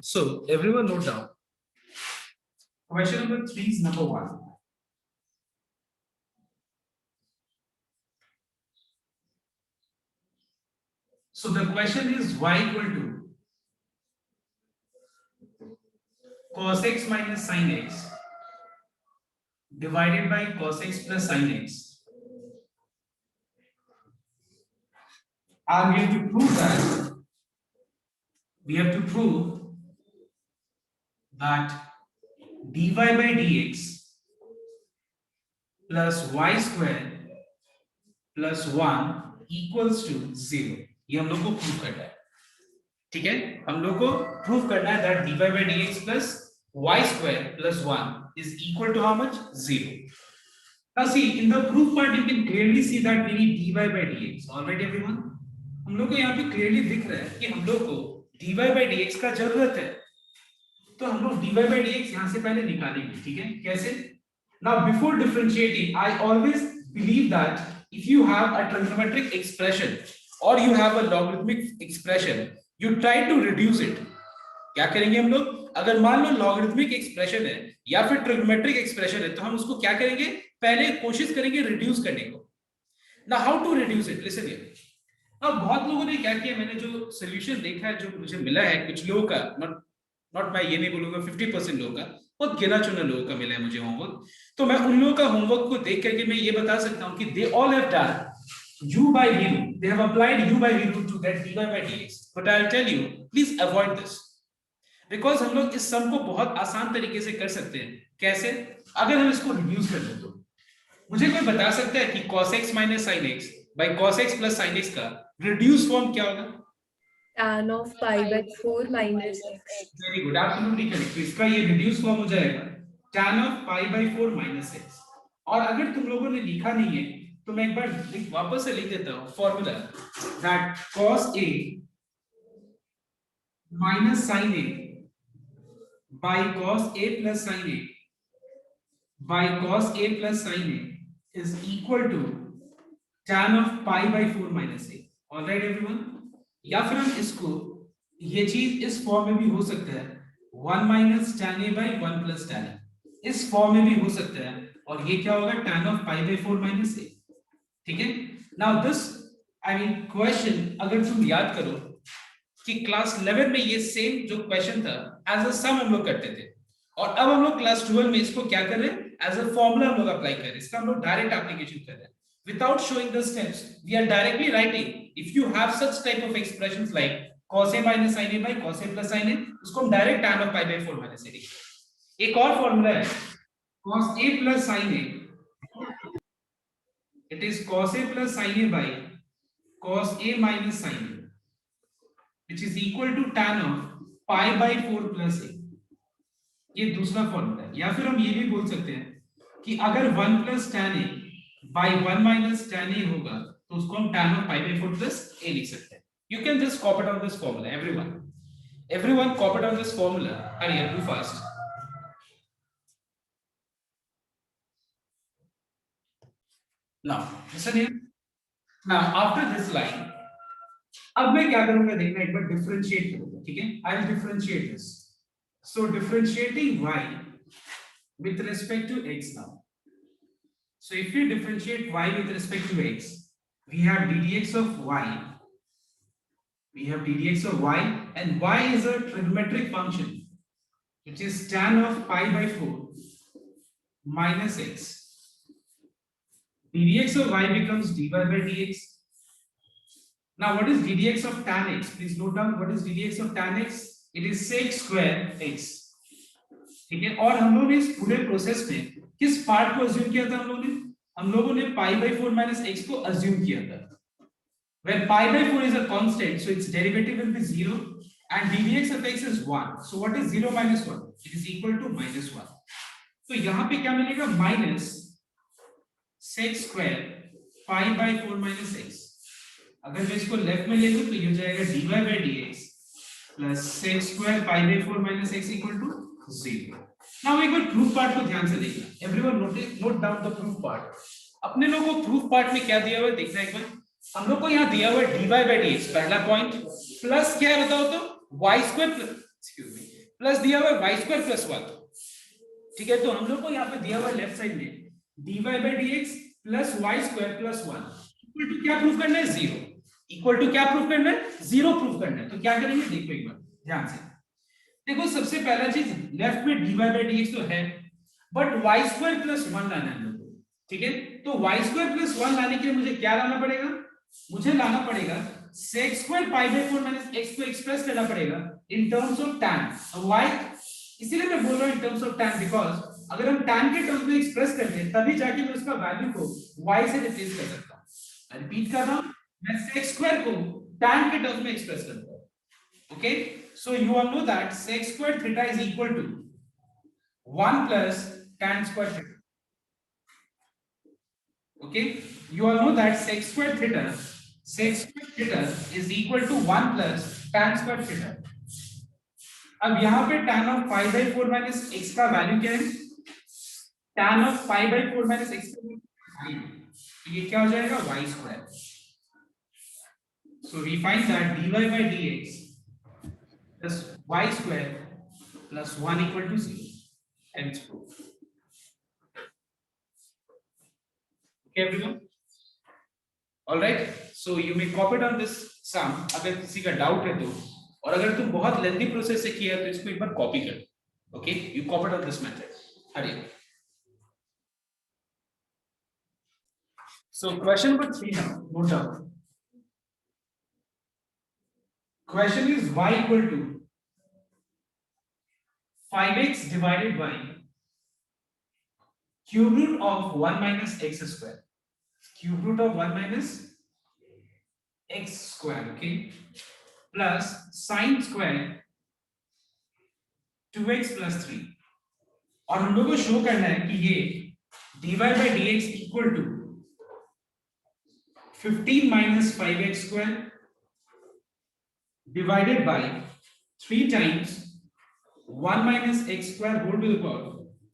So everyone note down. Question number 3 is number 1. So the question is y equal to cos x minus sin x divided by cos x plus sin x. And we have to prove that dy by dx plus y square plus 1 equals to 0. ये हम लोग को prove करना है. ठीक है, हम लोग को प्रूव करना है that dy by dx plus y square plus 1 is equal to how much? 0. Now see, in the proof part you can clearly see that we need dy by dx. All right everyone, हम लोग को यहाँ पे clearly दिख रहा है कि हम लोग को dy by dx का जरूरत है, तो हम लोग dy by dx यहाँ से पहले निकालेंगे. ठीक है, कैसे? Now before differentiating, I always believe that if you have a trigonometric expression or you have a logarithmic expression, you try to reduce it. क्या करेंगे हम लोग? अगर मान लो लॉगरिथमिक एक्सप्रेशन है या फिर ट्रिग्नोमेट्रिक एक्सप्रेशन है, तो हम उसको क्या करेंगे? पहले कोशिश करेंगे रिड्यूस करने को. Now how to reduce it? Listen here. अब बहुत लोगों ने क्या किया, मैंने जो सॉल्यूशन देखा है, जो मुझे मिला है कुछ लोगों का, नॉट मैं ये नहीं बोलूंगा 50% लोगों का, बहुत गिना चुना लोगों का मिला है मुझे होमवर्क. तो मैं उन लोगों का होमवर्क को देख करके मैं ये बता सकता हूं कि they all have done u by v root. They have applied u by v root to get dy by dx. But I'll tell you, please avoid this. Because हम लोग इस सम को बहुत आसान तरीके से कर सकते हैं. कैसे? अगर हम इसको रिड्यूस कर दें तो मुझे कोई बता सकता है कि cos x minus sin x by cos x plus sin x का रिड्यूस फॉर्म क्या होगा? tan of pi by 4 minus x. Very good, absolutely correct. तो इसका ये रिड्यूस फॉर्म हो जाएगा tan of pi by 4 minus x. और अगर तुम लोगों ने लिखा नहीं है तो मैं एक बार वापस से लिख देता हूं formula, that cos a minus sin a by cos a plus sin a by cos a plus sin a is equal to tan of pi by 4 minus a. All right everyone, या फिर हम इसको, ये चीज इस form में भी हो सकता है 1 minus tan a by 1 plus tan a, इस फॉर्म में भी हो सकता है, और ये क्या होगा? tan of pi by 4 minus a. ठीक है, now this I mean question अगर तुम याद करो कि क्लास 11 में ये सेम जो क्वेश्चन था एज अ सम हम लोग करते थे, और अब हम लोग क्लास 12 में इसको क्या कर रहे हैं? एज अ फॉर्मूला हम लोग अप्लाई कर रहे हैं. इसका हम लोग डायरेक्ट एप्लीकेशन कर रहे हैं without showing the steps. We are directly writing if you have such type of expressions like cos a minus sin a by cos a plus sin a, उसको हम direct tan of pi by 4 minus a लिखते हैं. एक और formula है cos a plus sin a, it is cos a plus sin a by cos a minus sin a, which is equal to tan of pi by 4 plus a. ये दूसरा formula है. या फिर हम ये भी बोल सकते हैं कि अगर 1 plus tan a by 1 minus tan a होगा तो उसको हम tan of pi by 4 plus a लिख सकते हैं. You can just copy down this formula, everyone copy down this formula. Hurry up, do fast. Now listen here. Now after this line, अब मैं क्या करूंगा देखना, एक बार डिफरेंशिएट करूंगा. ठीक है, I will differentiate this. So differentiating y with respect to x now. So if we differentiate y with respect to x, we have ddx of y. We have ddx of y, and y is a trigonometric function, which is tan of pi by 4 minus x. ddx of y becomes dy by dx. Now what is ddx of tan x? Please note down what is ddx of tan x. It is sec square x. ठीक है, और हम लोगों ने इस पूरे process में किस पार्ट को अज्यूम किया था? हम लोगों ने pi by 4 minus x को अज्यूम किया था. Where pi by 4 is a constant, so its derivative will be 0, and ddx of x is 1. So what is 0 minus 1? It is equal to minus 1. तो यहाँ पे क्या मिलेगा? Minus sec square pi by 4 minus x. अगर मैं इसको left में ले लूं तो ये हो जाएगा dy by dx plus sec square pi by 4 minus x equal to 0. Now एक बार प्रूफ पार्ट को ध्यान से देखना. Everyone note down the proof part. अपने लोगों को प्रूफ पार्ट में क्या दिया हुआ है देखना एक बार. हम लोग को यहाँ दिया हुआ है dy by dx, पहला पॉइंट, प्लस क्या है बताओ तो y square plus, excuse me, plus दिया हुआ y स्क्वायर प्लस 1, ठीक है। तो हम लोग को यहाँ पे दिया हुआ लेफ्ट साइड में dy by dx plus y square plus 1 equal to क्या प्रूफ करना है, 0। इक्वल टू क्या प्रूफ करना है, 0 प्रूफ करना है। तो क्या करेंगे, देखो एक बार ध्यान से। देखो सबसे पहला चीज, लेफ्ट में dy by dx तो है, बट y स्क्वायर प्लस 1 लाना है हम लोग को, ठीक है। तो y स्क्वायर प्लस 1 लाने के लिए मुझे क्या लाना पड़ेगा, मुझे लाना पड़ेगा sec square pi by 4 minus x को एक्सप्रेस करना पड़ेगा in terms of tan। y, इसीलिए मैं बोल रहा हूं in terms of tan, because अगर हम tan के टर्म्स में एक्सप्रेस करते हैं तभी जाके मैं उसका वैल्यू को y से रिप्लेस कर सकता हूं। मैं रिपीट कर रहा हूं, मैं sec स्क्वायर को tan के टर्म्स में एक्सप्रेस करता हूं। Okay, so you all know that sec square theta is equal to 1 plus tan square theta. Okay, you all know that sec square theta is equal to 1 plus tan square theta. अब यहाँ पे tan of pi by 4 minus x का value क्या है, tan of pi by 4 minus x का value, तो ये क्या हो जाएगा, y square. So we find that dy by dx plus y square plus 1 equal to 0. Hence proof. Okay everyone, all right, so you may copy down this sum अगर किसी का doubt है तो, और अगर तुम बहुत लेंथी प्रोसेस से किया तो इसको एक बार कॉपी कर। Okay, you copy down this method. Hari, so question number 3 now, note down. Question is y equal to 5x divided by cube root of 1 minus x square, cube root of 1 minus x square, okay, plus sin square 2x plus 3, और हम लोग को show करना है कि ये dy by dx equal to 15 minus 5x square divided by 3 times 1 minus x square whole to the power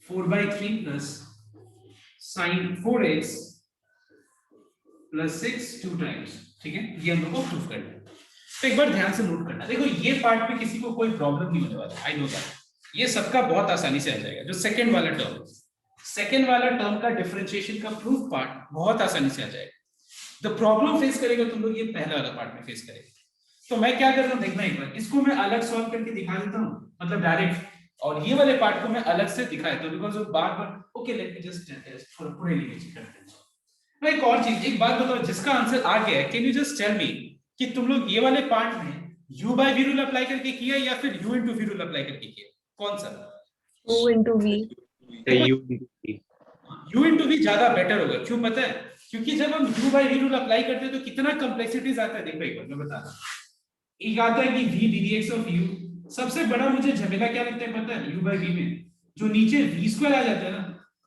4 by 3 plus sin 4x plus 6 2 times, ठीक है। ये हम लोग को प्रूफ करना है। तो एक बार ध्यान से नोट करना, देखो ये पार्ट में किसी को कोई प्रॉब्लम नहीं होने वाला, आई नो दैट, ये सबका बहुत आसानी से आ जाएगा। जो सेकंड वाला टर्म, सेकंड वाला टर्म का डिफरेंशिएशन का प्रूफ पार्ट बहुत आसानी से आ जाएगा। द प्रॉब्लम फेस करेगा तुम लोग ये पहला वाला पार्ट में फेस करेगे। तो मैं क्या कर रहा हूं, देखना एक बार, इसको मैं अलग सॉल्व करके दिखा देता हूं, मतलब डायरेक्ट, और ये वाले पार्ट को मैं अलग से दिखा देता हूं, बिकॉज़ वो बार-बार। ओके, लेट मी जस्ट थोड़ा पूरे लीजिए करते हैं। मैं एक और चीज, एक बात बताओ, जिसका आंसर आ गया है, can you just tell me कि तुम लोग ये वाले पार्ट में u by v rule apply करके किया या फिर u into v rule apply करके किया, कौन सा? U into V. u into v ज्यादा बेटर होगा, क्यों पता है? क्योंकि जब हम u by v rule apply करते हैं तो कितना कॉम्प्लेक्सिटीज आता है, देखो एक बार मैं बता रहा हूं। एक आता है कि v ddx of u, सबसे बड़ा मुझे झमेला क्या लगता है पता है, u by v में जो नीचे v स्क्वायर आ जाता है ना,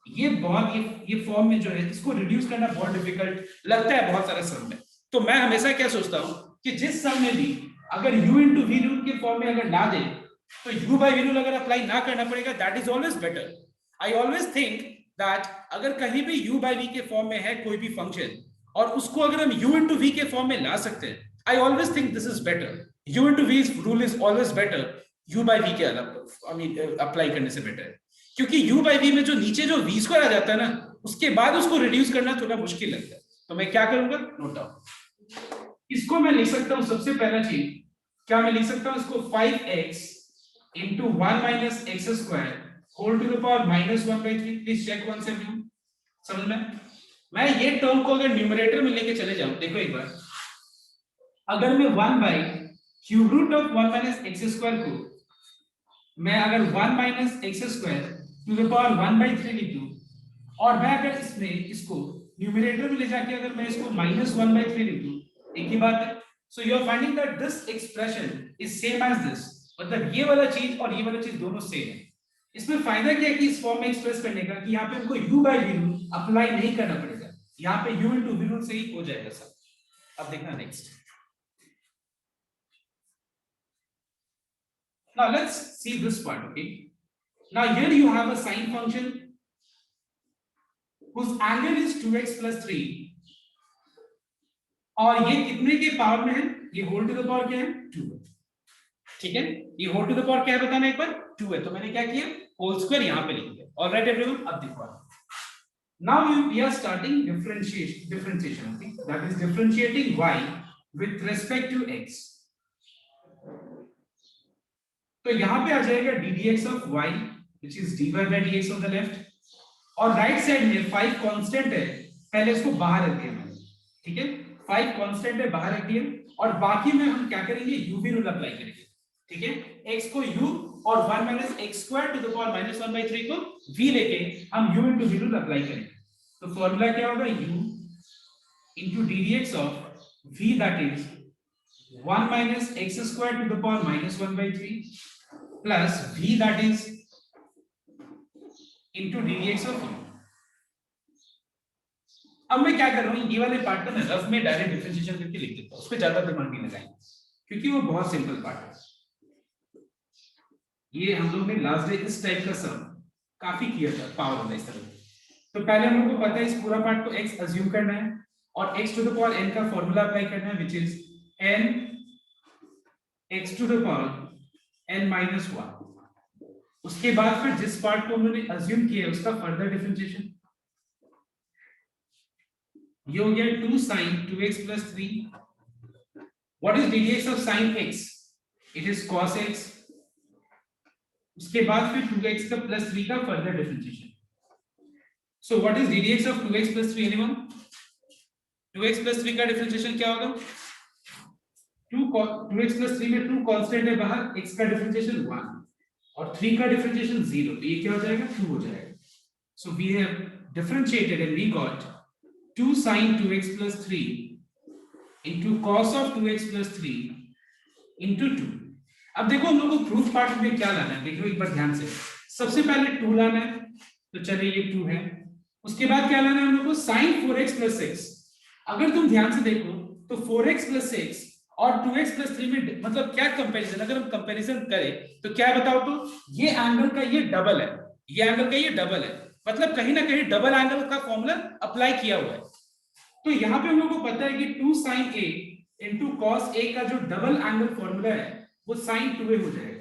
ये बहुत, ये फॉर्म में जो है इसको रिड्यूस करना बहुत डिफिकल्ट लगता है बहुत सारे सम में। तो मैं हमेशा क्या सोचता हूं कि जिस सम में भी अगर u into v रूल के फॉर्म में अगर ला दे तो u by v रूल अगर अप्लाई ना करना पड़ेगा, that is always better. I always think that अगर कहीं भी u by v के फॉर्म में है कोई भी फंक्शन और उसको अगर हम u into v के फॉर्म में ला सकते हैं, I always think this is better. u into v rule is always better u by v के आई मीन अप्लाई करने से बेटर है, क्योंकि u by v में जो नीचे जो v स्क्वायर आ जाता है ना, उसके बाद उसको रिड्यूस करना थोड़ा मुश्किल लगता है। तो मैं क्या करूंगा, नोट डाउन, इसको मैं लिख सकता हूं, सबसे पहला चीज क्या मैं लिख सकता हूं, इसको 5x into 1 minus x square whole to the power minus 1 by 3। Please check one से व्यू, समझ में? मैं ये टर्म को अगर न्यूमरेटर में लेके चले जाऊं, देखो एक बार, अगर मैं 1 by cube root of 1 minus x square को मैं अगर 1 minus x square to the power 1 by 3 लिख दूं, और मैं अगर इसमें इसको न्यूमरेटर में ले जाके अगर मैं इसको minus 1 by 3 लिख दूं, एक ही बात है। So you are finding that this expression is same as this, मतलब ये वाला चीज और ये वाला चीज दोनों सेम है। इसमें फायदा क्या है कि इस फॉर्म में एक्सप्रेस करने का कि यहाँ पे हमको u by v rule apply नहीं करना पड़ेगा, यहाँ पे u into v रूल से ही हो जाएगा सब। अब देखना next. Now let's see this part, okay? Now here you have a sine function whose angle is 2x plus 3, और ये कितने के पावर में है, ये होल टू द पावर क्या है, 2। ठीक है, ये होल टू द पावर क्या है बताना एक बार, 2 है, तो मैंने क्या किया, होल स्क्वायर यहां पे लिख दिया। ऑलराइट एवरीवन, अब देखो now we are starting differentiation, okay, that is differentiating y with respect to x। तो यहां पे आ जाएगा dy dx of y which is dy by dx on the left, और राइट साइड में 5 कांस्टेंट है, पहले इसको बाहर रख दिया मैंने, ठीक है, 5 कांस्टेंट है बाहर रख दिया, और बाकी में हम क्या करेंगे, u भी रूल अप्लाई करेंगे, ठीक है, x को u और 1 minus x square to the power minus 1 by 3 को v लेके हम u into v rule apply करेंगे। तो फॉर्मूला क्या होगा, u into ddx of v that is 1 minus x square to the power minus 1 by 3 plus v that is into ddx of u। अब मैं क्या कर रहा हूं, ये वाले पार्ट को मैं रफ में डायरेक्ट डिफरेंशिएशन करके लिख देता हूं, उस पे ज्यादा दिमाग नहीं लगाएंगे क्योंकि वो बहुत सिंपल पार्ट है। ये हम लोग ने लास्ट डे इस टाइप का सम काफी किया था, पावर वाला इस तरह। तो पहले हम लोग को पता है इस पूरा पार्ट को x अज्यूम करना है और x to the power n का फॉर्मूला अप्लाई करना है which is n x to the power n minus 1। उसके बाद फिर जिस पार्ट को हमने अज्यूम किया है उसका फर्दर डिफरेंशिएशन, ये हो गया 2 sin 2x plus 3। What is ddx of sin x, it is cos x। उसके बाद फिर 2x का plus 3 का further differentiation. So what is ddx of 2x plus 3 anyone? 2x plus 3 का डिफरेंशिएशन क्या होगा? 2x plus 3 में 2 कांस्टेंट है बाहर, x का डिफरेंशिएशन 1 और 3 का डिफरेंशिएशन 0, तो ये क्या हो जाएगा, 2 हो जाएगा। So we have differentiated and we got 2 sin 2x plus 3 into cos of 2x plus 3 into 2। अब देखो हम लोग को प्रूफ पार्ट में क्या लाना है, देखो एक बार ध्यान से, सबसे पहले 2 लाना है, तो चलिए ये 2 है। उसके बाद क्या लाना है हम लोग को, sin 4x plus 6। अगर तुम ध्यान से देखो तो 4x plus 6 और 2x plus 3 में मतलब क्या कंपैरिजन, अगर हम कंपैरिजन करें तो क्या बताओ, तो ये एंगल का ये डबल है, ये एंगल का ये डबल है, मतलब कहीं ना कहीं डबल एंगल का फॉर्मूला अप्लाई किया हुआ है। तो यहाँ पे हम लोग को पता है कि 2 sin a into cos a का जो डबल एंगल फॉर्मूला है वो sin 2a हो जाएगा।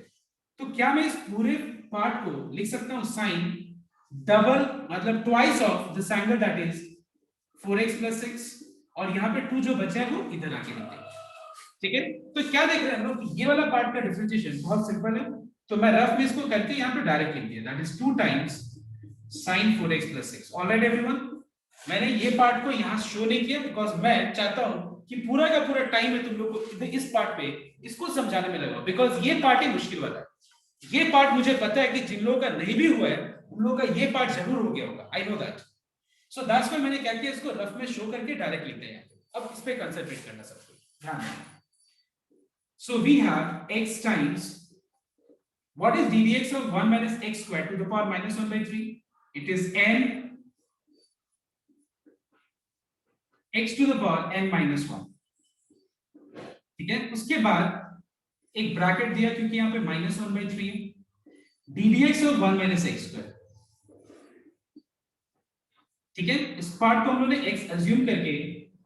तो क्या मैं इस पूरे पार्ट को लिख सकता हूँ sin डबल मतलब twice of this angle that is 4x plus 6, और यहाँ पे 2 जो बचा है वो इधर आके लिख देंगे, ठीक है। तो क्या देख रहे हैं हम लोग, ये वाला पार्ट का डिफरेंशिएशन बहुत सिंपल है, तो मैं रफ में इसको करके यहाँ पे डायरेक्ट लिख दिया, that is 2 times sin 4x plus 6। Alright everyone, मैंने ये पार्ट को यहाँ शो नहीं किया बिकॉज मैं चाहता हूँ कि पूरा का पूरा टाइम है तुम लोग को इस पार्ट पे इसको समझाने में लगाओ, बिकॉज ये पार्ट ही मुश्किल वाला है। ये पार्ट मुझे पता है कि जिन लोगों का नहीं भी हुआ है उन लोगों का ये पार्ट जरूर हो गया होगा, I know that. So that's why मैंने क्या किया, इसको रफ में शो करके डायरेक्ट लिख दिया। अब इस पे कंसंट्रेट करना सबको, ध्यान देना। So we have x times what is ddx of 1 minus x square to the power minus 1 by 3, it is n x to the power n minus 1, ठीक है। उसके बाद एक ब्रैकेट दिया क्योंकि यहाँ पे minus 1 by 3 है, ddx of 1 minus x square, ठीक है। इस पार्ट को हम लोगों ने x अज्यूम करके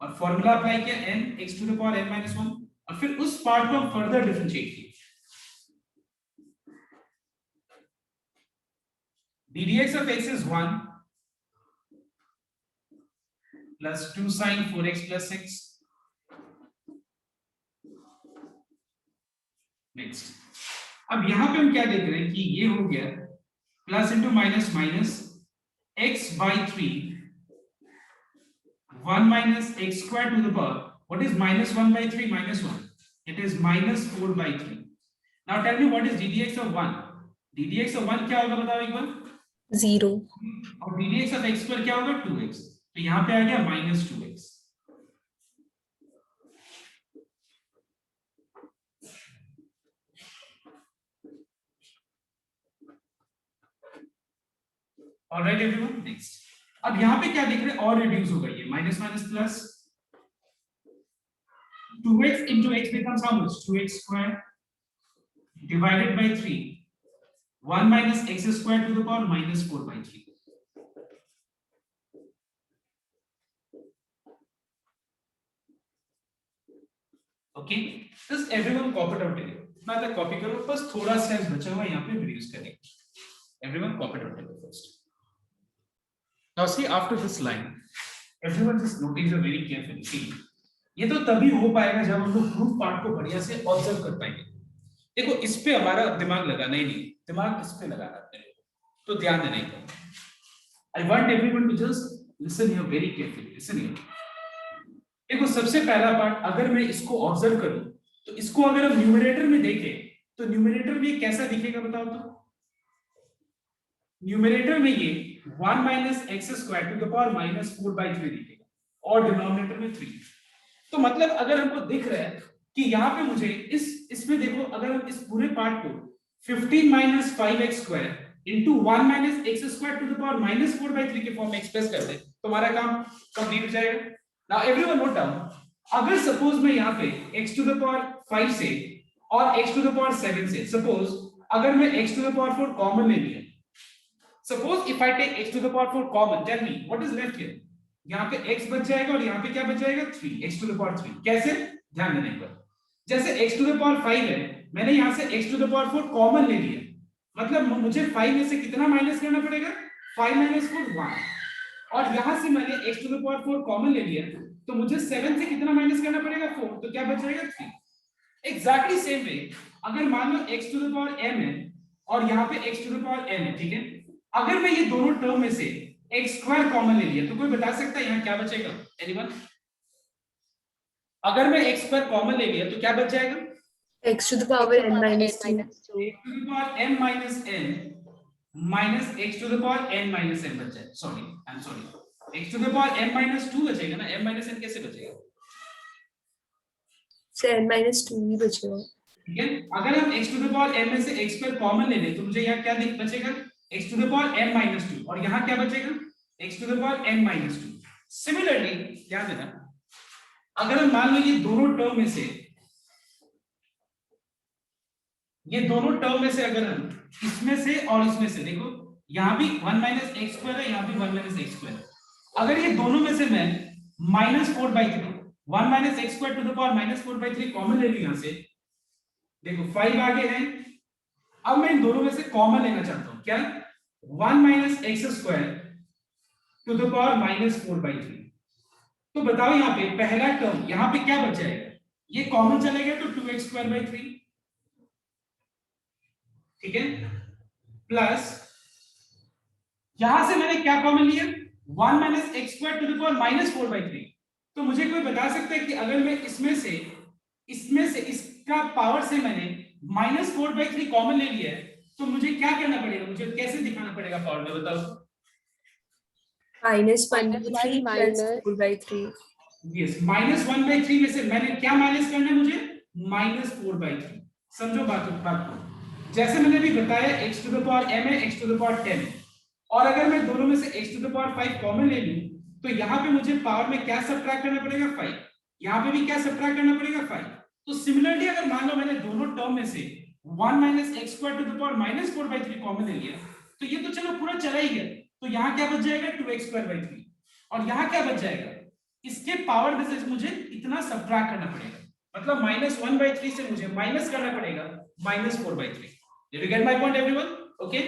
और फॉर्मूला अप्लाई किया n x to the power n minus 1, और फिर उस पार्ट को हम फर्दर डिफरेंशिएट किए। ddx of x is 1 plus 2 sin 4x plus 6। Next, अब यहां पे हम क्या देख रहे हैं कि ये हो गया plus into minus minus x by 3 1 minus x square to the power, what is minus 1 by 3 minus 1, it is minus 4 by 3। now tell me what is ddx of 1, ddx of 1 क्या होगा बताओ एक बार, 0। और ddx of x square क्या होगा 2x, तो यहां पे आ गया minus 2x। Alright everyone, next, अब यहां पे क्या देख रहे हैं, और रिड्यूस होगा ये minus minus plus 2x into x becomes how much, 2x square divided by 3 1 minus x square to the power minus 4 by 3। okay, just everyone copy it out here, उतना तक कॉपी करो, बस थोड़ा स्टेप्स बचा हुआ यहाँ पे रिड्यूस करेंगे. Everyone copy down table first. Now see after this line, everyone just notice it very carefully. See, ये तो तभी हो पाएगा जब हम लोग प्रूफ पार्ट को बढ़िया से ऑब्जर्व कर पाएंगे. देखो इस पे हमारा दिमाग लगाना ही नहीं, दिमाग इस पे लगाना है, तो ध्यान देना ही. I want everyone to just listen here very carefully. Listen here. देखो सबसे पहला पार्ट अगर मैं इसको ऑब्जर्व करूं तो इसको अगर हम न्यूमरेटर में देखें तो न्यूमरेटर में कैसा दिखेगा बताओ तो. न्यूमरेटर में ये 1 minus x square to the power minus 4/3 दिखेगा और डिनोमिनेटर में 3. तो मतलब अगर हमको दिख रहा है कि यहाँ पे मुझे इसमें देखो अगर हम इस पूरे पार्ट को 15 minus 5x square into 1 minus x square to the power minus 4/3 के फॉर्म में एक्सप्रेस कर दे तो हमारा काम कंप्लीट हो जाएगा. नाउ एवरीवन नोट डाउन, अगर सपोज मैं यहाँ पे x टू द पावर 5 से और x टू द पावर 7 से सपोज अगर मैं x to the power 4 common ले लिया, suppose if I take x to the power 4 common, tell me what is left here. यहाँ पे x बच जाएगा और यहाँ पे क्या बच जाएगा 3, x to the power 3. कैसे, ध्यान देने पर, जैसे x to the power 5 है, मैंने यहाँ से x to the power 4 common ले लिया, मतलब मुझे 5 में से कितना माइनस करना पड़ेगा, 5 minus 4 1. और यहाँ से मैंने x to the power 4 common ले लिया तो मुझे 7 से कितना माइनस करना पड़ेगा 4, तो क्या बच जाएगा 3. एग्जैक्टली सेम वे अगर मान लो x to the power m है और यहाँ पे x to the power n है, ठीक है. अगर मैं ये दोनों टर्म में से x स्क्वायर कॉमन ले लिया तो कोई बता सकता है यहाँ क्या बचेगा, एनीवन? अगर मैं x स्क्वायर कॉमन ले लिया तो क्या बच जाएगा, x to the power n minus 2. x to the power m minus n minus x to the power n minus n बच जाएगा. Sorry I am sorry, x to the power m minus 2 बचेगा ना, m minus n कैसे बचेगा, से n minus 2 ही बचेगा. ठीक है. अगर हम x to the power m में से x स्क्वायर कॉमन ले लें तो मुझे यहाँ क्या बचेगा, x to the power m minus 2 और यहाँ क्या बचेगा x to the power n minus 2. Similarly ध्यान देना, अगर हम मान लो ये दोनों टर्म में से अगर हम इसमें से और इसमें से देखो यहाँ भी 1 minus x स्क्वायर है, यहाँ भी 1 minus x स्क्वायर है. अगर ये दोनों में से मैं minus 4/3 1 minus x square to the power minus 4/3 common ले लूं यहाँ से, देखो 5 आगे है. अब मैं इन दोनों में से कॉमन लेना चाहता हूं, क्या 1 minus x square to the power minus 4/3. तो बताओ यहाँ पे पहला टर्म यहाँ पे क्या बच जाएगा, ये कॉमन चले गया तो 2x स्क्वायर 3, ठीक है, प्लस यहां से मैंने क्या कॉमन लिया 1 minus x square to the power minus 4/3. तो मुझे कोई बता सकता है कि अगर मैं इसमें से इसका पावर से मैंने minus 4/3 कॉमन ले लिया है तो मुझे क्या करना पड़ेगा, मुझे कैसे दिखाना पड़ेगा पावर में, बताओ. minus 1/3 plus 4/3. यस, minus 1/3 में से मैंने क्या माइनस करना है, मुझे minus 4/3. समझो बात को, जैसे मैंने अभी बताया x to the power m है, x to the power 10 और अगर मैं दोनों में से x to the power 5 common ले लूं तो यहाँ पे मुझे पावर में क्या सब्ट्रैक्ट करना पड़ेगा 5, यहाँ पे भी क्या सब्ट्रैक्ट करना पड़ेगा 5. तो सिमिलरली अगर मान लो मैंने दोनों टर्म में से 1 minus x square to the power minus 4/3 common ले लिया तो ये तो चलो पूरा चला ही गया, तो यहाँ क्या बच जाएगा 2x स्क्वायर 3 और यहाँ क्या बच जाएगा, इसके पावर में से मुझे इतना सब्ट्रैक्ट करना पड़ेगा, मतलब -1/3 से मुझे माइनस करना पड़ेगा -4/3. Did you get my point everyone? Okay.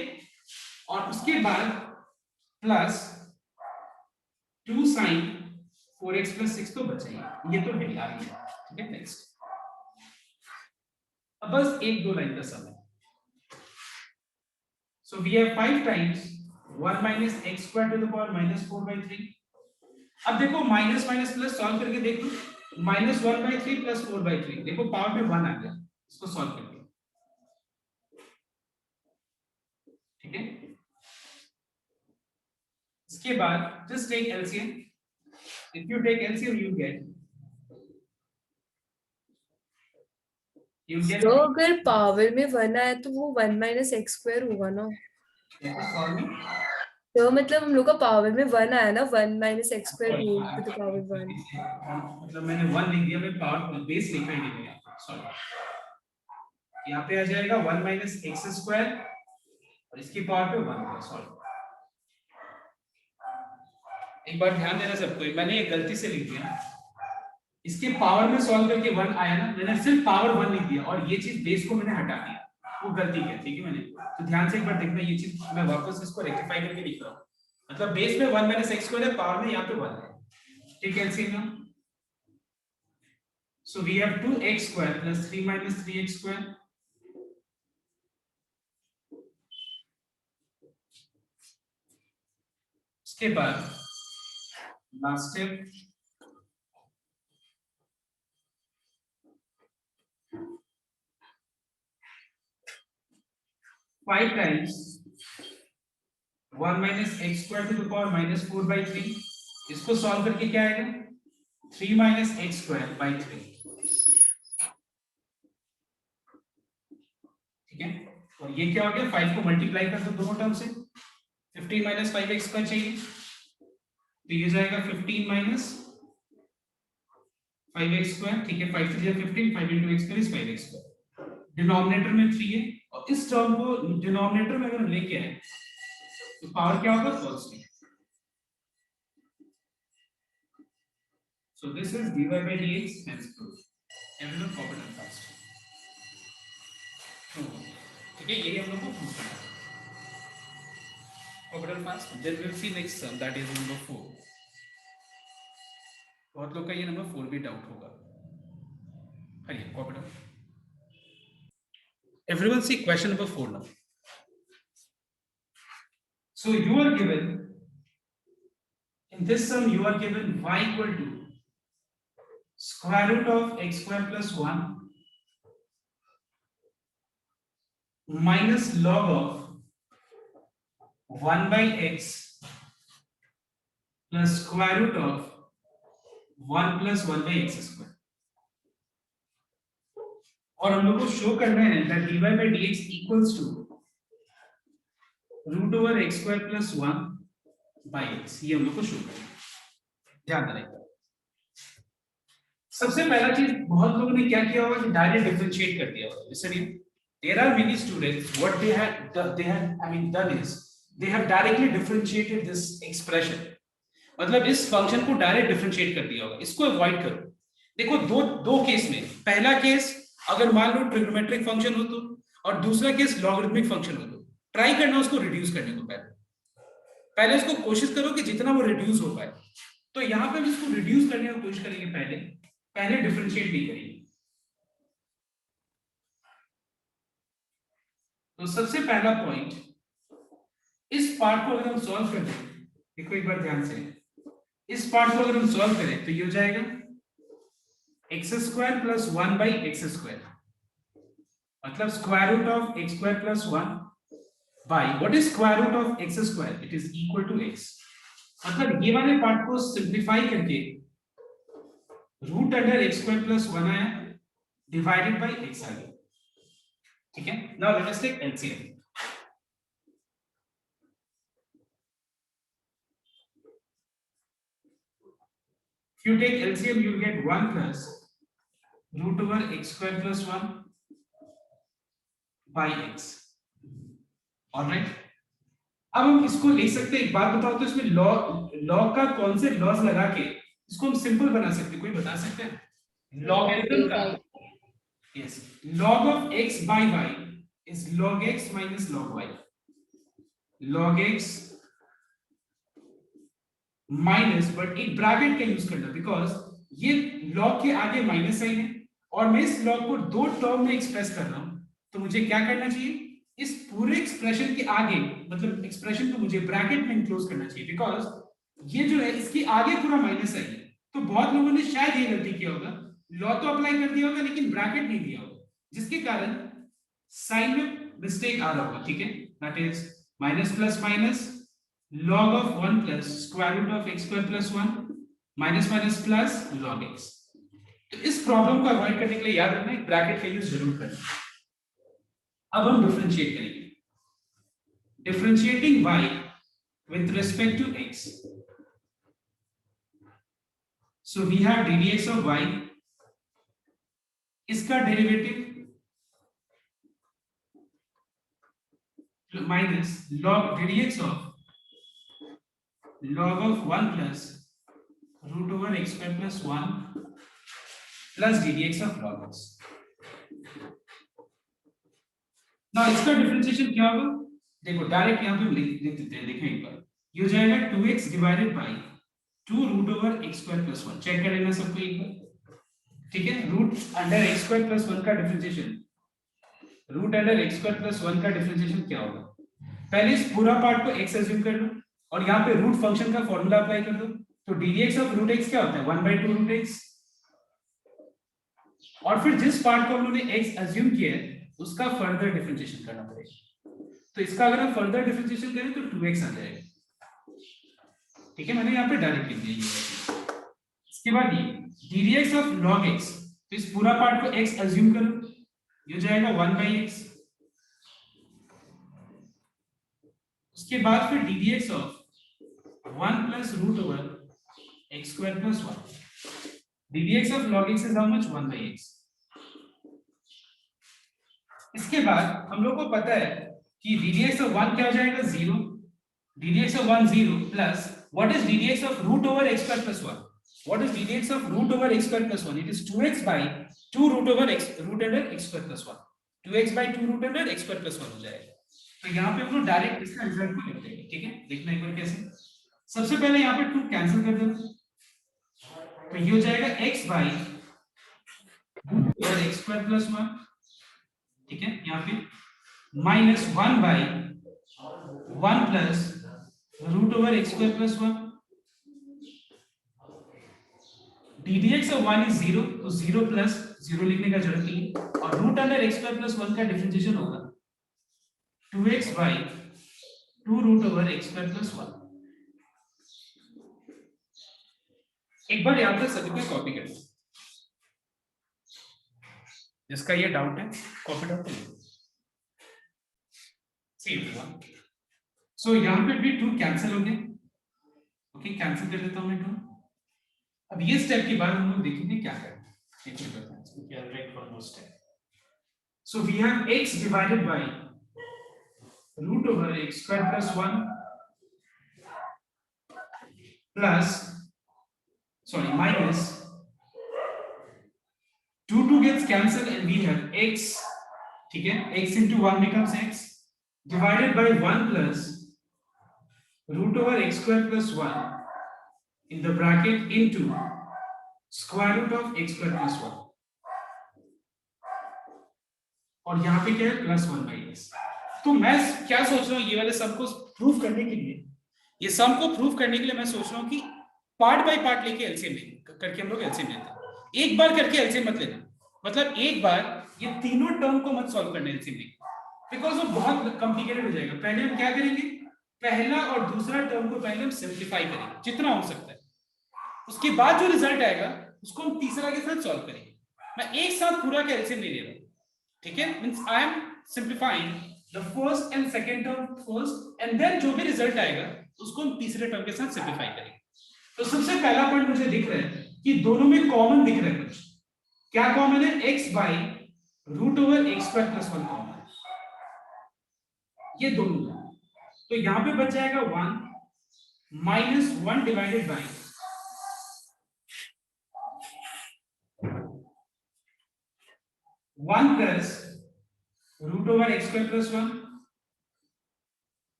और उसके बाद प्लस 2 sin 4x plus 6 तो बचेगा, ये तो है यार, ठीक है. नेक्स्ट, अब बस 1-2 लाइन का सम है. So we have 5 times 1 minus x square to the power minus 4/3. अब देखो माइनस माइनस प्लस सॉल्व करके देख लो, -1/3 प्लस 4/3, देखो पावर में 1 आ गया, इसको सॉल्व करके, ठीक है. इसके बाद just take LCM, if you take LCM you get तो अगर पावर में 1 आया तो वो 1 minus x स्क्वायर होगा ना, तो मतलब हम लोग का पावर में 1 आया ना, 1 minus x square whole to the power 1. मतलब मैंने 1 लिख दिया, मैं पावर बेस लिखा ही नहीं है. सॉरी, यहाँ पे आ जाएगा 1 minus x स्क्वायर और इसकी पावर पे 1 होगा. सॉरी, एक बार ध्यान देना सबको, मैंने ये गलती से लिख दिया, इसके पावर में सॉल्व करके 1 आया ना, मैंने सिर्फ पावर 1 लिख दिया और ये चीज बेस को मैंने हटा दिया, वो गलती है, ठीक है मैंने। तो ध्यान से एक बार देखना, ये चीज मैं वापस इसको रेक्टिफाई करके लिख रहा हूं, मतलब बेस में 1 माइनस एक्स स्क्वायर है, पावर में यहां पे 1 है, ठीक है। LCM, so we have 2x square plus 3 minus 3x square, इसके बाद last step, five times 1 minus x square to the power minus 4/3, इसको सॉल्व करके क्या आएगा 3 minus x square by 3, ठीक है। और ये क्या हो गया, 5 को मल्टीप्लाई कर दो दोनों टर्म से, 15 minus 5x square चाहिए, तो ये जाएगा 15 minus 5x square, ठीक है। 5 से 15, 5 into x square is 5x square, denominator में 3 है, और इस टर्म को डिनोमिनेटर में अगर हम लेके आए तो पावर क्या होगा, positive. So this is dy by dx hence proof. Everyone copy it fast. ठीक है, यही हम लोग को प्रूव करना है। Copy it fast. Then we'll see next sum, that is number 4. बहुत लोग का ये नंबर 4 भी डाउट होगा। आइए copy it. Everyone see question number 4 now. So you are given, in this sum you are given y equal to square root of x square plus 1 minus log of 1 by x plus square root of 1 plus 1 by x square, और हम लोग को show करना है that dy by dx equals to root over x square plus 1 by x, ये हम लोग को शो करना है, ध्यान देना। सबसे पहला चीज बहुत लोगों ने क्या किया होगा कि डायरेक्ट डिफरेंशिएट कर दिया होगा। Listen here, there are many students what they have done is they have directly differentiated this expression, मतलब इस फंक्शन को डायरेक्ट डिफरेंशिएट कर दिया होगा। इसको अवॉइड करो। देखो दो केस में, पहला केस अगर मान लो ट्रिग्नोमेट्रिक फंक्शन हो तो, और दूसरा केस लॉगरिथमिक फंक्शन हो तो, ट्राई करना उसको रिड्यूस करने को। पहले उसको कोशिश करो कि जितना वो रिड्यूस हो पाए। तो यहाँ पे हम इसको रिड्यूस करने की कोशिश करेंगे, पहले डिफरेंशिएट नहीं करेंगे। तो सबसे पहला पॉइंट, इस पार्ट को अगर हम सॉल्व करें, देखो एक बार ध्यान से, इस पार्ट को अगर हम सॉल्व करें तो ये हो जाएगा x square plus 1 by x square, मतलब square root of x square plus 1 by what is square root of x square, it is equal to x. मतलब ये वाले पार्ट को सिंप्लीफाई करके root under x square plus 1 आया divided by x आ गया, ठीक है। Now let us take LCM. If you take LCM, you will get 1 plus root over x square plus 1 by x. All right. अब हम इसको लिख सकते हैं, एक बात बताओ तो इसमें लॉग का कौन से लॉज लगा के इसको हम सिंपल बना सकते हैं, कोई बता सकते हैं? लॉगरिथम का, yes, log of x by y is log x minus log y. log x minus, but एक ब्रैकेट का यूज करना, बिकॉज ये लॉग के आगे माइनस साइन है और मैं इस लॉग को दो टर्म में एक्सप्रेस कर रहा हूं, तो मुझे क्या करना चाहिए, इस पूरे एक्सप्रेशन के आगे, मतलब एक्सप्रेशन को मुझे ब्रैकेट में इंक्लोज करना चाहिए, बिकॉज ये जो है इसके आगे पूरा माइनस साइन है। तो बहुत लोगों ने शायद ये गलती किया होगा, लॉ तो अप्लाई कर दिया होगा लेकिन ब्रैकेट नहीं दिया होगा, जिसके कारण साइन में मिस्टेक आ रहा होगा, ठीक है। That is minus plus minus log of 1 plus square root of x square plus 1 minus minus plus log x। तो इस प्रॉब्लम को अवॉइड करने के लिए याद रखना, एक ब्रैकेट का यूज जरूर करना। अब हम डिफरेंशिएट करेंगे, differentiating y with respect to x, so we have ddx of y, इसका derivative minus log ddx of log of 1 plus root over x square plus 1 plus D D x of log x. ना इसका differentiation क्या होगा, देखो direct यहाँ पे लिख देते हैं, देखें एक बार, ये हो जाएगा 2x divided by 2 root over x square plus 1। Check कर लेना सबको एक बार, ठीक है। Root under x square plus 1 का differentiation, root under x square plus 1 का डिफरेंशिएशन क्या होगा, पहले इस पूरा पार्ट को x अज्यूम कर लो और यहाँ पे रूट फंक्शन का फॉर्मूला अप्लाई कर दो, तो ddx ऑफ रूट x क्या होता है 1/2 रूट x, और फिर जिस पार्ट को हम लोगों ने x अज्यूम किया है उसका फर्दर डिफरेंशिएशन करना पड़ेगा। तो इसका अगर हम फर्दर डिफरेंशिएशन करें तो 2x आ जाएगा, ठीक है। मैंने यहाँ पे डायरेक्ट लिख दिया ये। इसके बाद ये ddx ऑफ log x, तो इस पूरा पार्ट को x अज्यूम करो, ये हो जाएगा 1/x। उसके बाद फिर ddx of 1 plus root over x square plus 1, ddx of log x is how much 1/x। इसके बाद हम लोग को पता है कि ddx ऑफ 1 क्या हो जाएगा 0, ddx of 1 0 plus what is ddx of root over x square plus 1, what is ddx of root over x square plus 1, it is 2x by 2 root over x root under x square plus 1, 2x by 2 root under x square plus 1 हो जाएगा। तो यहाँ पे हम लोग direct इसका result को लिख देंगे, ठीक है। देखना एक बार कैसे, सबसे पहले यहाँ पे 2 कैंसिल कर देना, तो ये हो जाएगा x by root over x square plus 1, ठीक है। यहाँ पे minus 1 by 1 plus root over x square plus 1, ddx of 1 is 0, तो 0 प्लस 0 लिखने का जरूरत नहीं है, और root under x square plus 1 का डिफरेंशिएशन होगा 2x by 2 root over x square plus 1। एक बार यहाँ पर सभी को कॉपी कर लो, जिसका ये डाउट है कॉपी डाउट सो यहाँ पे भी 2 कैंसिल हो गए, ओके कैंसिल कर देता हूँ मैं 2। अब ये स्टेप के बाद हम लोग देखेंगे क्या करना है। So we have x divided by root over x square plus 1 plus sorry minus 2 gets cancelled and we have x, ठीक है, x into 1 becomes x divided by 1 plus root over x square plus 1 in the bracket into square root of x square plus 1, और यहाँ पे क्या है plus 1 by x। तो मैं क्या सोच रहा हूँ, ये वाले सम को प्रूव करने के लिए, ये सम को प्रूव करने के लिए मैं सोच रहा हूँ कि पार्ट बाय पार्ट लेके एलसीएम करके हम लोग एलसीएम लेते हैं, एक बार करके एलसीएम मत लेना, मतलब एक बार ये तीनों टर्म को मत सॉल्व करना एलसीएम लेके, बिकॉज़ वो बहुत कॉम्प्लिकेटेड हो जाएगा। पहले हम क्या करेंगे, पहला और दूसरा टर्म को पहले हम सिंपलीफाई करेंगे जितना हो सकता है, उसके बाद जो रिजल्ट आएगा उसको हम तीसरा के साथ सॉल्व करेंगे। मैं एक साथ पूरा का एलसीएम नहीं ले रहा हूं, ठीक है, means I am simplifying the first and second term first, and then जो भी रिजल्ट आएगा उसको हम तीसरे टर्म के साथ सिंपलीफाई करेंगे। तो सबसे पहला पॉइंट मुझे दिख रहा है कि दोनों में कॉमन दिख रहा है, कुछ क्या कॉमन है, x by root over x square plus 1 common है, ये दोनों। तो यहां पे बच जाएगा 1 minus 1 divided by 1 plus root over x square plus 1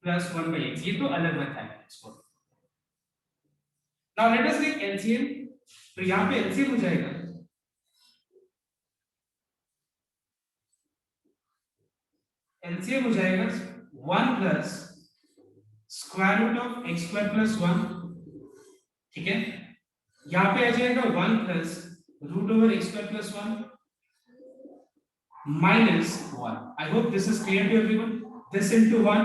plus 1 by x, ये तो अलग रखा है इसको। Now let us take LCM, तो यहां पे एलसीएम हो जाएगा एलसीएम हो जाएगा 1 plus square root of x square plus 1, ठीक है। यहां पे आ जाएगा 1 plus root over x square plus 1 minus 1। I hope this is clear to everyone, this into 1,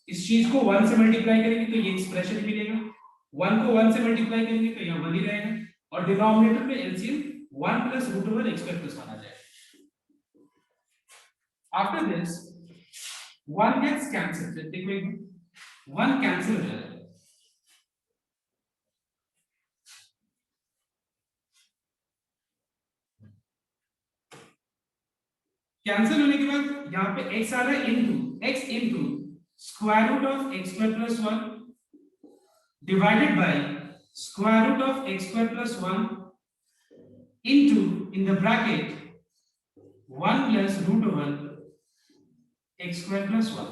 इस चीज को 1 से मल्टीप्लाई करेंगे तो ये एक्सप्रेशन मिलेगा, 1 को 1 से मल्टीप्लाई करेंगे तो यहां 1 ही रहेगा, और डिनोमिनेटर में LCM 1 plus root over x square plus 1 आ जाएगा। आफ्टर दिस 1 gets cancelled, देखो 1 कैंसिल हो जाएगा, कैंसिल होने के बाद यहाँ पे x आ रहा है into square root of x square plus 1 divided by square root of x square plus 1 into in the bracket 1 plus root over x square plus 1.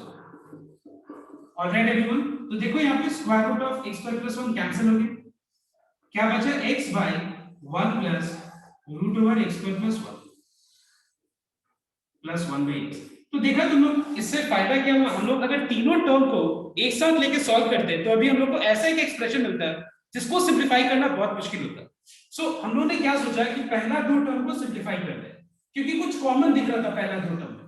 Alright everyone, तो देखो यहाँ पे square root of x square plus 1 cancel हो गया, क्या बचा x by 1 plus root over x square plus 1 plus 1 by x. तो देखा तुम लोग, इससे फायदा क्या हुआ, हम लोग अगर तीनों टर्म को एक साथ लेके सॉल्व करते हैं तो अभी हम लोग को ऐसा एक एक्सप्रेशन मिलता है जिसको सिंपलीफाई करना बहुत मुश्किल होता है. सो हम लोगों ने क्या सोचा कि पहला दो टर्म को सिंपलीफाई कर दें, क्योंकि कुछ कॉमन दिख रहा था पहला दो टर्म में.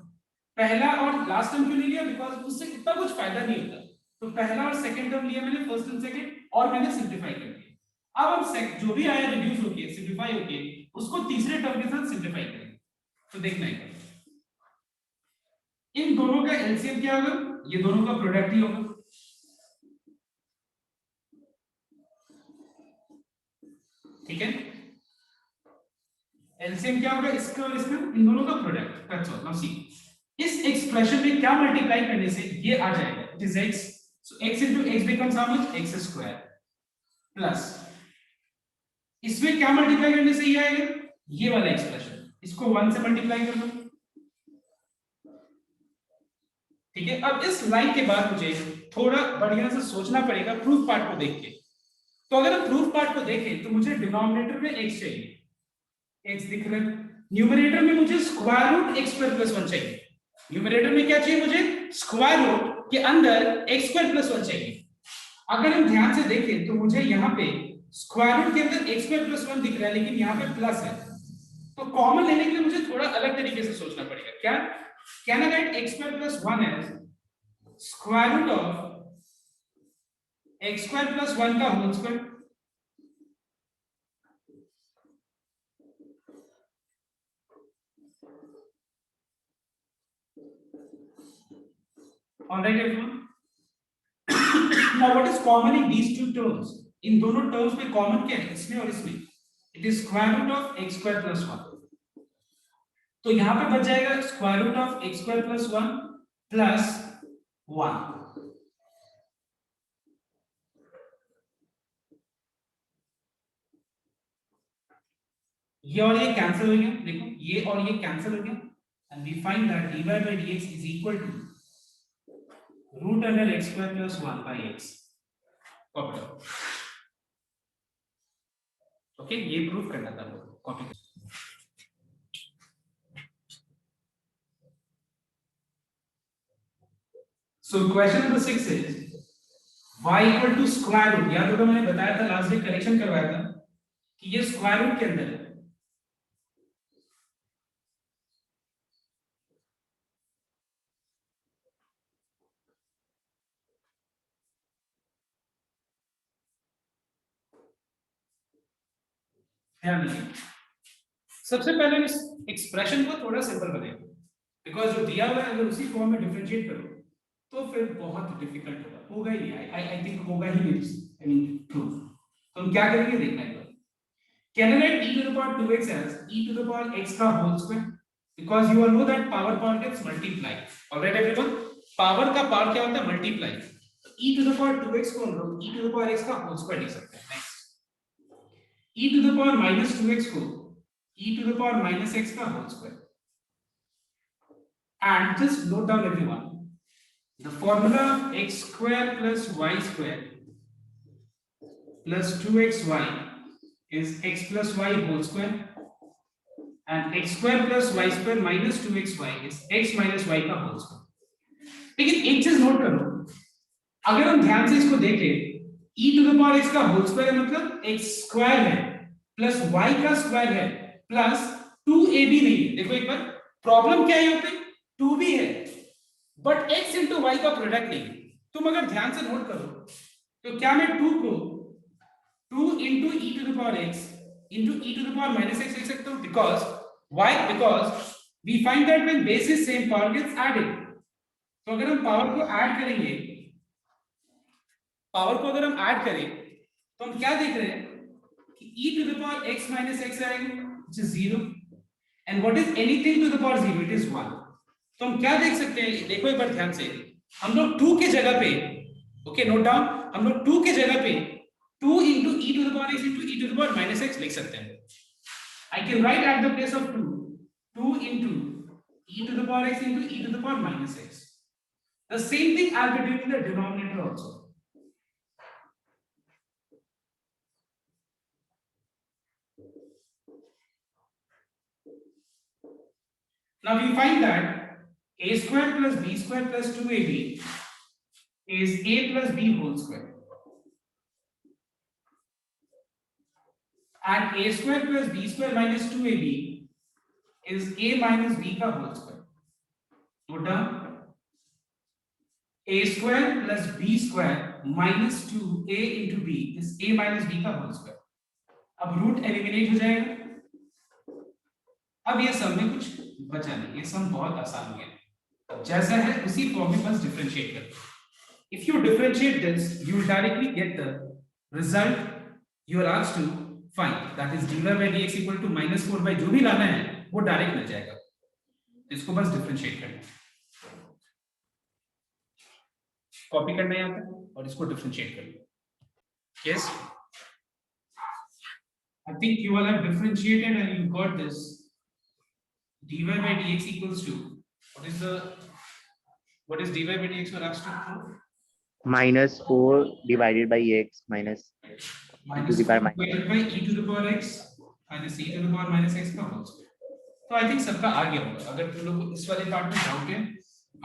पहला और लास्ट टर्म क्यों नहीं लिया, बिकॉज उससे इतना कुछ फायदा नहीं होता. तो पहला और सेकंड टर्म लिया मैंने, फर्स्ट एंड सेकंड, और मैंने सिंपलीफाई कर दिया. अब हम जो भी आया रिड्यूस होके सिंपलीफाई होके उसको तीसरे टर्म के साथ सिंपलीफाई करेंगे. तो देखना है इन दोनों का एलसीएम क्या होगा, ये दोनों का प्रोडक्ट ही होगा. ठीक है, एलसीएम क्या होगा, इसका और इसका, इन दोनों का product. That's all. Now see, इस एक्सप्रेशन में क्या मल्टीप्लाई करने से ये आ जाएगा, it is x. So x into x becomes how much, x square plus इसमें क्या मल्टीप्लाई करने से ये आएगा, ये वाला एक्सप्रेशन, इसको 1 से मल्टीप्लाई कर लो. ठीक है, अब इस लाइन के बाद मुझे थोड़ा बढ़िया से सोचना पड़ेगा प्रूफ पार्ट को देख के. तो अगर हम प्रूफ पार्ट को देखें तो मुझे डिनोमिनेटर में x चाहिए, x दिख रहा है. न्यूमरेटर में मुझे square root x square plus 1 चाहिए. न्यूमरेटर में क्या चाहिए मुझे, स्क्वायर रूट के अंदर x स्क्वायर प्लस 1 चाहिए. अगर हम ध्यान से देखें तो मुझे यहाँ पे स्क्वायर रूट के अंदर x स्क्वायर प्लस 1 दिख रहा है, लेकिन यहाँ पे प्लस है. तो कॉमन लेने के लिए मुझे थोड़ा अलग तरीके से सोचना पड़ेगा. क्या, can I write x square plus 1 as square root of x square plus 1 का whole square. All right, everyone. Now, what is common in these two terms? इन दोनों टर्म्स में कॉमन क्या है, इसमें और इसमें? It is square root of x square plus 1. तो यहाँ पे बच जाएगा square root of x square plus 1 plus 1. ये और ये कैंसिल हो गया, देखो ये और ये कैंसिल हो गया, and we find that dy by dx is equal to root under x square plus 1 by x. Copy. Okay, ये प्रूफ करना था, copy. So question number 6 is y equal to square root. याद होगा मैंने बताया था लास्ट डे, करेक्शन करवाया था कि ये स्क्वायर रूट के अंदर है. सबसे पहले इस एक्सप्रेशन को थोड़ा सिंपल बनाएंगे, बिकॉज जो दिया हुआ है अगर उसी फॉर्म में डिफरेंशिएट करो तो फिर बहुत डिफिकल्ट होगा ही नहीं. आई थिंक होगा ही नहीं. I mean proof. तो हम क्या करेंगे देखना है. Can I right e to the power 2x as e to the power x का whole square, because you all know that power gets multiply. Alright everyone, power का पावर क्या होता है, multiply. e to the power 2x को हम लोग e to the power x का whole square लिख सकते हैं. Next, e to the power minus 2x को e to the power minus x का whole square. And just note down everyone, the formula x square plus y square plus 2xy is x plus y whole square, and x square plus y square minus 2xy is x minus y का whole square. लेकिन एक चीज note करो, अगर हम ध्यान से इसको देखें, e to the power x का होल स्क्वायर मतलब x स्क्वायर है प्लस y का स्क्वायर है प्लस 2ab नहीं है. देखो एक बार, प्रॉब्लम क्या है यहाँ पे, 2b है बट x into y का प्रोडक्ट नहीं है. तुम अगर ध्यान से नोट करो तो क्या मैं 2 को 2 into e to the power x into e to the power minus x लिख सकता हूँ. Because why, because we find that when base is same power gets added. तो अगर हम पावर को ऐड करेंगे, पावर को अगर हम ऐड करें तो हम क्या देख रहे हैं कि e to the power x minus x आएगा, which is 0, and what is anything to the power 0, it is 1. तो हम क्या देख सकते हैं, देखो एक बार ध्यान से, हम लोग 2 के जगह पे, ओके नोट डाउन, हम लोग 2 के जगह पे 2 into e to the power x into e to the power minus x लिख सकते हैं. I can write at the place of 2 into e to the power x into e to the power minus x. The same thing I'll be doing in the denominator also. Now we find that a square plus b square plus 2ab is a plus b whole square. And a square plus b square minus 2ab is a minus b का whole square. Note down. A square plus b square minus 2a into b is a minus b का whole square. अब root eliminate हो जाएगा. अब ये सम में कुछ बचा नहीं, ये सम बहुत आसान हो गया. जैसा है उसी फॉर्म में बस डिफरेंशिएट कर. If you differentiate this, you will directly get the result you are asked to find. That is dy by dx equal to minus 4 by जो भी लाना है वो डायरेक्ट मिल जाएगा. इसको बस डिफरेंशिएट करना है, कॉपी करना है यहाँ पे और इसको डिफरेंशिएट करना. Yes, I think you all have differentiated and you got this. dy by dx equals to what is dy by dx for asked to prove? minus 4 divided by x minus Minus to the power 4 divided by e to the power x minus e to the power minus x का whole square. तो I think सबका आ गया होगा. अगर तुम लोग को इस वाले पार्ट में डाउट है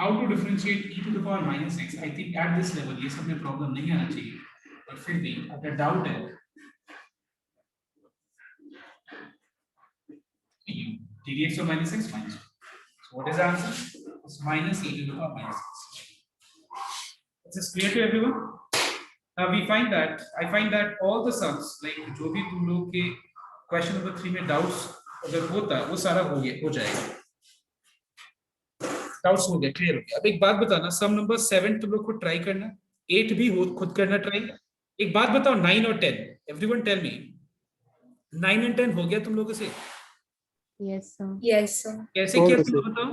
how to differentiate e to the power minus x, I think at this level ये सब में प्रॉब्लम नहीं आना चाहिए. पर फिर भी अगर डाउट है dx of minus x minus 1. So what is the answer? It's minus e to the power minus x. Is this clear to everyone? Now we find that I find that all the sums like जो भी तुम लोग के question number 3 में doubts अगर होता वो सारा हो जाएगा. Doubts हो गया, clear हो गया. अब एक बात बताना, sum number 7 तुम लोग को try करना, 8 भी हो खुद करना try. एक बात बताओ 9 और 10, everyone tell me 9 and 10 हो गया तुम लोगों से? Yes sir. Yes sir. कैसे किया तुम लोग बताओ?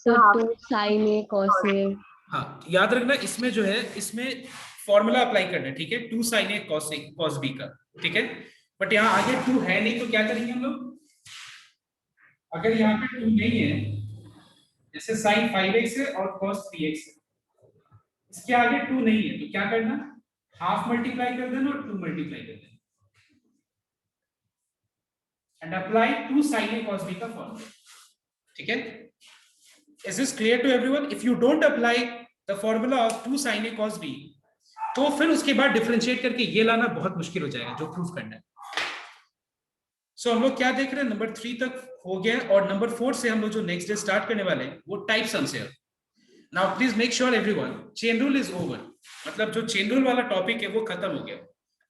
So 2 sin a cos a. हाँ याद रखना, इसमें जो है इसमें फॉर्मूला अप्लाई करना है. ठीक है, 2 sin a cos b का. ठीक है, बट यहाँ आगे 2 है नहीं तो क्या करेंगे हम लोग? अगर यहाँ पे 2 नहीं है, जैसे sin 5x है और cos 3x है, इसके आगे 2 नहीं है तो क्या करना? हाफ मल्टीप्लाई कर देना और 2 मल्टीप्लाई कर देना and apply 2 sin a cos b का फॉर्मूला. ठीक है, is this clear to everyone? If you don't apply the formula of 2 sin a cos b तो फिर उसके बाद डिफरेंशिएट करके ये लाना बहुत मुश्किल हो जाएगा जो प्रूफ करना है. सो हम लोग क्या देख रहे हैं, नंबर 3 तक हो गया और नंबर 4 से हम लोग जो नेक्स्ट डे स्टार्ट करने वाले हैं वो टाइप सम्स है. Now please make sure everyone chain rule is over. मतलब जो चेन रूल वाला टॉपिक है वो खत्म हो गया.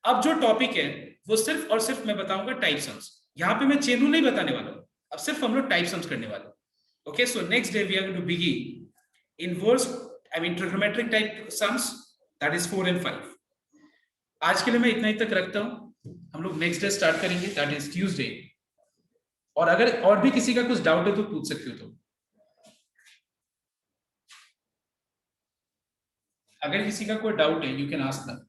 अब जो टॉपिक है वो सिर्फ और सिर्फ मैं बताऊंगा टाइप सम्स. यहाँ पे मैं चेन रूल नहीं बताने वाला हूँ, अब सिर्फ हम लोग टाइप सम्स करने वाले. Okay, so next day we are going to begin inverse, I mean trigonometric type sums, that is 4 and 5. आज के लिए मैं इतना ही तक रखता हूँ. हम लोग नेक्स्ट डे स्टार्ट करेंगे, that is Tuesday. और अगर और भी किसी का कुछ डाउट है तो पूछ सकते हो. तुम अगर किसी का कोई डाउट है you can ask them.